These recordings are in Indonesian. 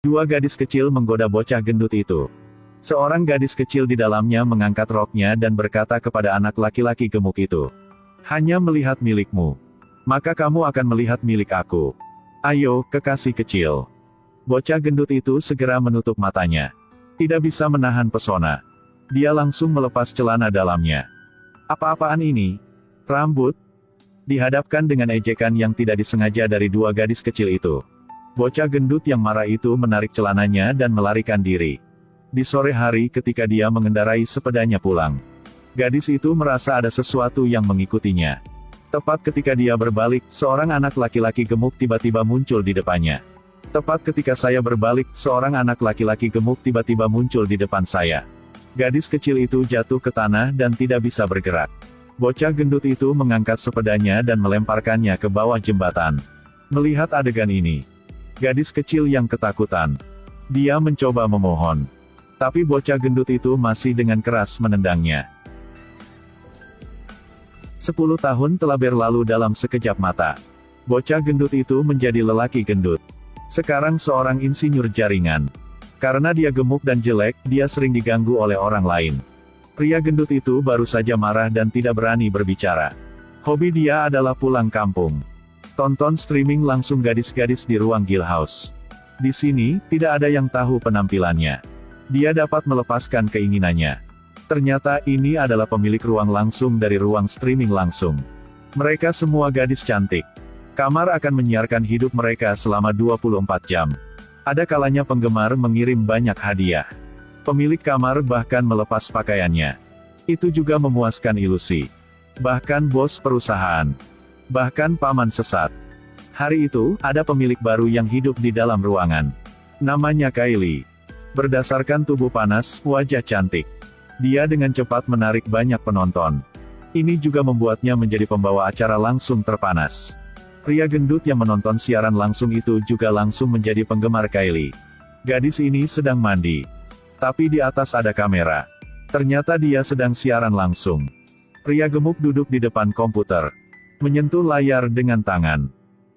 Dua gadis kecil menggoda bocah gendut itu. Seorang gadis kecil di dalamnya mengangkat roknya dan berkata kepada anak laki-laki gemuk itu, "Hanya melihat milikmu, maka kamu akan melihat milik aku. Ayo, kekasih kecil." Bocah gendut itu segera menutup matanya. Tidak bisa menahan pesona. Dia langsung melepas celana dalamnya. Apa-apaan ini? Rambut? Dihadapkan dengan ejekan yang tidak disengaja dari dua gadis kecil itu. Bocah gendut yang marah itu menarik celananya dan melarikan diri. Di sore hari ketika dia mengendarai sepedanya pulang, gadis itu merasa ada sesuatu yang mengikutinya. Tepat ketika dia berbalik, seorang anak laki-laki gemuk tiba-tiba muncul di depannya. Tepat ketika saya berbalik, seorang anak laki-laki gemuk tiba-tiba muncul di depan saya. Gadis kecil itu jatuh ke tanah dan tidak bisa bergerak. Bocah gendut itu mengangkat sepedanya dan melemparkannya ke bawah jembatan. Melihat adegan ini, gadis kecil yang ketakutan, dia mencoba memohon. Tapi bocah gendut itu masih dengan keras menendangnya. 10 tahun telah berlalu dalam sekejap mata. Bocah gendut itu menjadi lelaki gendut. Sekarang seorang insinyur jaringan. Karena dia gemuk dan jelek, dia sering diganggu oleh orang lain. Pria gendut itu baru saja marah dan tidak berani berbicara. Hobi dia adalah pulang kampung. Tonton streaming langsung gadis-gadis di ruang Gill House. Di sini, tidak ada yang tahu penampilannya. Dia dapat melepaskan keinginannya. Ternyata ini adalah pemilik ruang langsung dari ruang streaming langsung. Mereka semua gadis cantik. Kamar akan menyiarkan hidup mereka selama 24 jam. Ada kalanya penggemar mengirim banyak hadiah. Pemilik kamar bahkan melepas pakaiannya. Itu juga memuaskan ilusi. Bahkan bos perusahaan. Bahkan paman sesat. Hari itu, ada pemilik baru yang hidup di dalam ruangan. Namanya Kylie. Berdasarkan tubuh panas, wajah cantik. Dia dengan cepat menarik banyak penonton. Ini juga membuatnya menjadi pembawa acara langsung terpanas. Pria gendut yang menonton siaran langsung itu juga langsung menjadi penggemar Kylie. Gadis ini sedang mandi. Tapi di atas ada kamera. Ternyata dia sedang siaran langsung. Pria gemuk duduk di depan komputer. Menyentuh layar dengan tangan.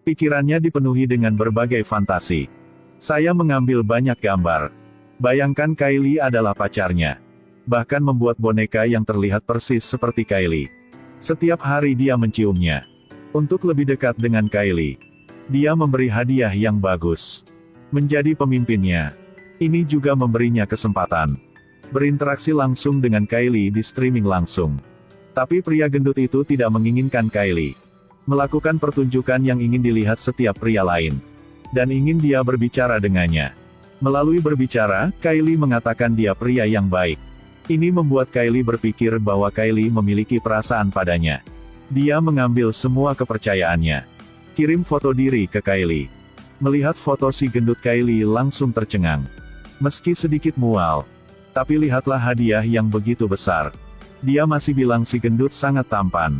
Pikirannya dipenuhi dengan berbagai fantasi. Saya mengambil banyak gambar. Bayangkan Kylie adalah pacarnya. Bahkan membuat boneka yang terlihat persis seperti Kylie. Setiap hari dia menciumnya. Untuk lebih dekat dengan Kylie, dia memberi hadiah yang bagus. Menjadi pemimpinnya. Ini juga memberinya kesempatan berinteraksi langsung dengan Kylie di streaming langsung. Tapi pria gendut itu tidak menginginkan Kylie melakukan pertunjukan yang ingin dilihat setiap pria lain. Dan ingin dia berbicara dengannya. Melalui berbicara, Kylie mengatakan dia pria yang baik. Ini membuat Kylie berpikir bahwa Kylie memiliki perasaan padanya. Dia mengambil semua kepercayaannya. Kirim foto diri ke Kylie. Melihat foto si gendut, Kylie langsung tercengang. Meski sedikit mual. Tapi lihatlah hadiah yang begitu besar. Dia masih bilang si gendut sangat tampan.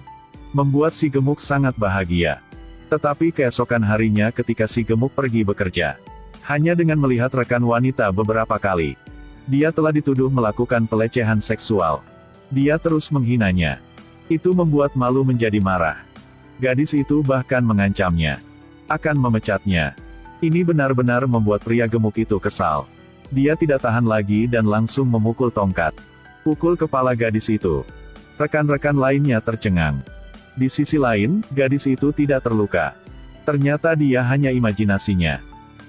Membuat si gemuk sangat bahagia. Tetapi keesokan harinya ketika si gemuk pergi bekerja. Hanya dengan melihat rekan wanita beberapa kali, dia telah dituduh melakukan pelecehan seksual. Dia terus menghinanya. Itu membuat malu menjadi marah. Gadis itu bahkan mengancamnya akan memecatnya. Ini benar-benar membuat pria gemuk itu kesal. Dia tidak tahan lagi dan langsung memukul tongkat. Pukul kepala gadis itu. Rekan-rekan lainnya tercengang. Di sisi lain, gadis itu tidak terluka. Ternyata dia hanya imajinasinya.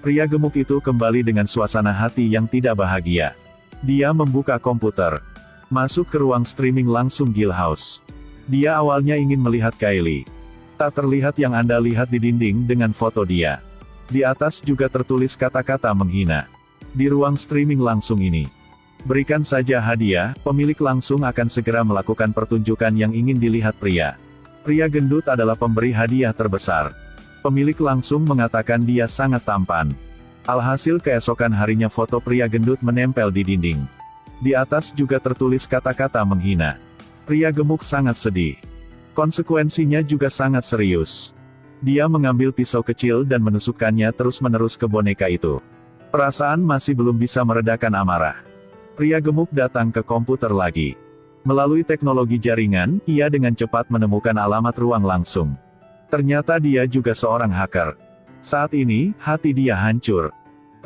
Pria gemuk itu kembali dengan suasana hati yang tidak bahagia. Dia membuka komputer. Masuk ke ruang streaming langsung Gill House. Dia awalnya ingin melihat Kylie. Tak terlihat yang Anda lihat di dinding dengan foto dia. Di atas juga tertulis kata-kata menghina. Di ruang streaming langsung ini, berikan saja hadiah, pemilik langsung akan segera melakukan pertunjukan yang ingin dilihat pria. Pria gendut adalah pemberi hadiah terbesar. Pemilik langsung mengatakan dia sangat tampan. Alhasil keesokan harinya foto pria gendut menempel di dinding. Di atas juga tertulis kata-kata menghina. Pria gemuk sangat sedih. Konsekuensinya juga sangat serius. Dia mengambil pisau kecil dan menusukkannya terus-menerus ke boneka itu. Perasaan masih belum bisa meredakan amarah. Pria gemuk datang ke komputer lagi. Melalui teknologi jaringan, ia dengan cepat menemukan alamat ruang langsung. Ternyata dia juga seorang hacker. Saat ini, hati dia hancur.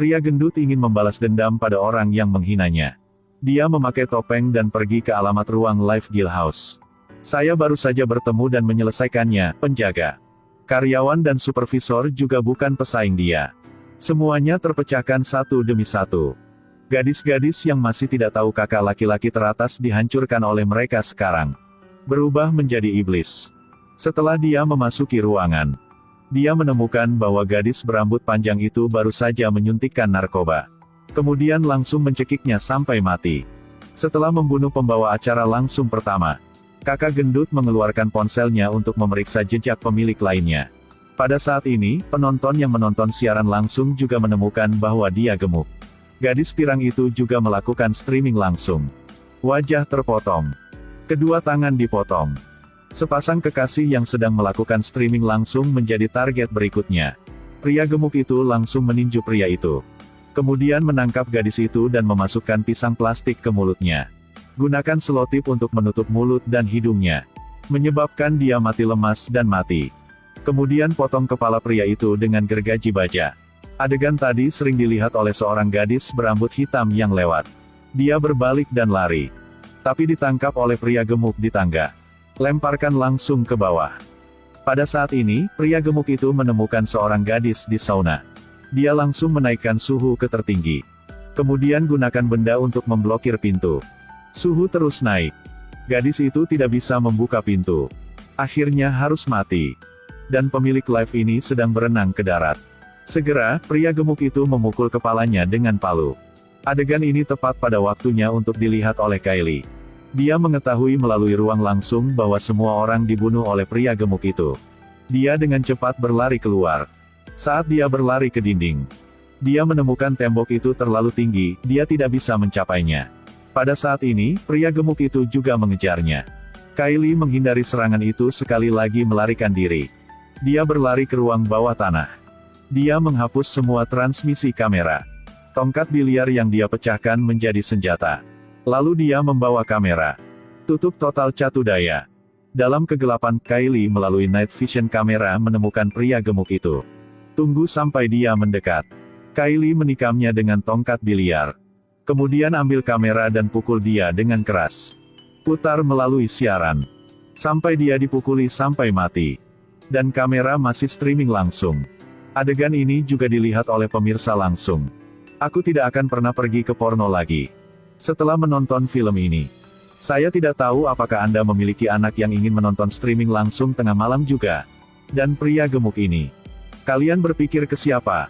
Pria gendut ingin membalas dendam pada orang yang menghinanya. Dia memakai topeng dan pergi ke alamat ruang Live Guild House. Saya baru saja bertemu dan menyelesaikannya, penjaga. Karyawan dan supervisor juga bukan pesaing dia. Semuanya terpecahkan satu demi satu. Gadis-gadis yang masih tidak tahu kakak laki-laki teratas dihancurkan oleh mereka sekarang. Berubah menjadi iblis. Setelah dia memasuki ruangan, dia menemukan bahwa gadis berambut panjang itu baru saja menyuntikkan narkoba. Kemudian langsung mencekiknya sampai mati. Setelah membunuh pembawa acara langsung pertama, kakak gendut mengeluarkan ponselnya untuk memeriksa jejak pemilik lainnya. Pada saat ini, penonton yang menonton siaran langsung juga menemukan bahwa dia gemuk. Gadis pirang itu juga melakukan streaming langsung. Wajah terpotong. Kedua tangan dipotong. Sepasang kekasih yang sedang melakukan streaming langsung menjadi target berikutnya. Pria gemuk itu langsung meninju pria itu. Kemudian menangkap gadis itu dan memasukkan pisang plastik ke mulutnya. Gunakan selotip untuk menutup mulut dan hidungnya. Menyebabkan dia mati lemas dan mati. Kemudian potong kepala pria itu dengan gergaji baja. Adegan tadi sering dilihat oleh seorang gadis berambut hitam yang lewat. Dia berbalik dan lari. Tapi ditangkap oleh pria gemuk di tangga. Lemparkan langsung ke bawah. Pada saat ini, pria gemuk itu menemukan seorang gadis di sauna. Dia langsung menaikkan suhu ke tertinggi. Kemudian gunakan benda untuk memblokir pintu. Suhu terus naik. Gadis itu tidak bisa membuka pintu. Akhirnya harus mati. Dan pemilik live ini sedang berenang ke darat. Segera, pria gemuk itu memukul kepalanya dengan palu. Adegan ini tepat pada waktunya untuk dilihat oleh Kylie. Dia mengetahui melalui ruang langsung bahwa semua orang dibunuh oleh pria gemuk itu. Dia dengan cepat berlari keluar. Saat dia berlari ke dinding, dia menemukan tembok itu terlalu tinggi, dia tidak bisa mencapainya. Pada saat ini, pria gemuk itu juga mengejarnya. Kylie menghindari serangan itu sekali lagi melarikan diri. Dia berlari ke ruang bawah tanah. Dia menghapus semua transmisi kamera. Tongkat biliar yang dia pecahkan menjadi senjata. Lalu dia membawa kamera. Tutup total catu daya. Dalam kegelapan, Kylie melalui night vision kamera menemukan pria gemuk itu. Tunggu sampai dia mendekat. Kylie menikamnya dengan tongkat biliar. Kemudian ambil kamera dan pukul dia dengan keras. Putar melalui siaran. Sampai dia dipukuli sampai mati. Dan kamera masih streaming langsung. Adegan ini juga dilihat oleh pemirsa langsung. Aku tidak akan pernah pergi ke porno lagi. Setelah menonton film ini, saya tidak tahu apakah Anda memiliki anak yang ingin menonton streaming langsung tengah malam juga. Dan pria gemuk ini. Kalian berpikir ke siapa?